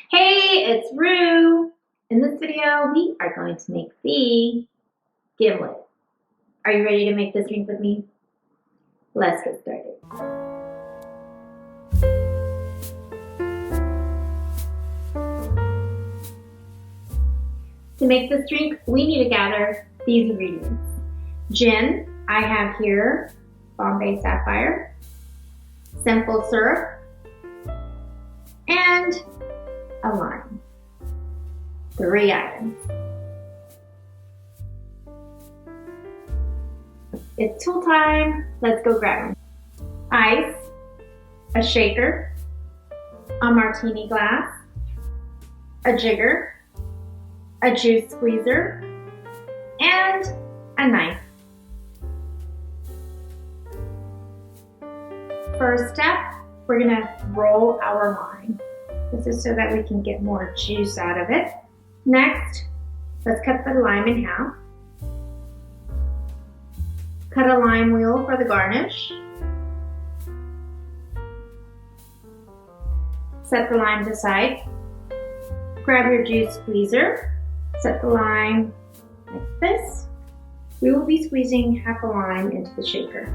Hey, it's Rue. In this video, we are going to make the Gimlet. Are you ready to make this drink with me? Let's get started. To make this drink, we need to gather these ingredients. Gin, I have here Bombay Sapphire, simple syrup, and a lime. 3 items. It's tool time. Let's go grab them. Ice, a shaker, a martini glass, a jigger, a juice squeezer, and a knife. First step, we're gonna roll our lime. This is so that we can get more juice out of it. Next, let's cut the lime in half. Cut a lime wheel for the garnish. Set the limes aside. Grab your juice squeezer. Set the lime like this. We will be squeezing half a lime into the shaker.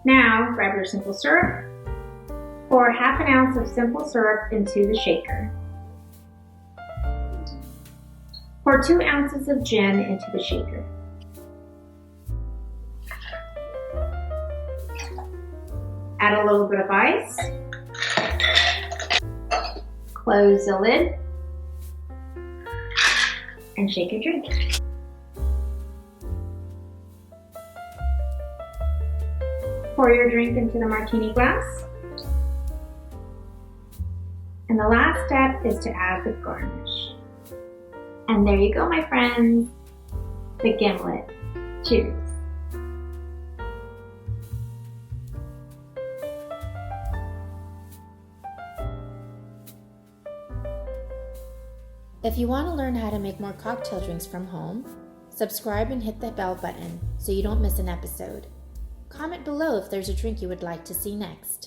Now, grab your simple syrup. Pour half an ounce of simple syrup into the shaker. Pour 2 ounces of gin into the shaker. Add a little bit of ice. Close the lid and shake your drink. Pour your drink into the martini glass. And the last step is to add the garnish. And there you go, my friends, the Gimlet. Cheers. If you want to learn how to make more cocktail drinks from home, subscribe and hit the bell button so you don't miss an episode. Comment below if there's a drink you would like to see next.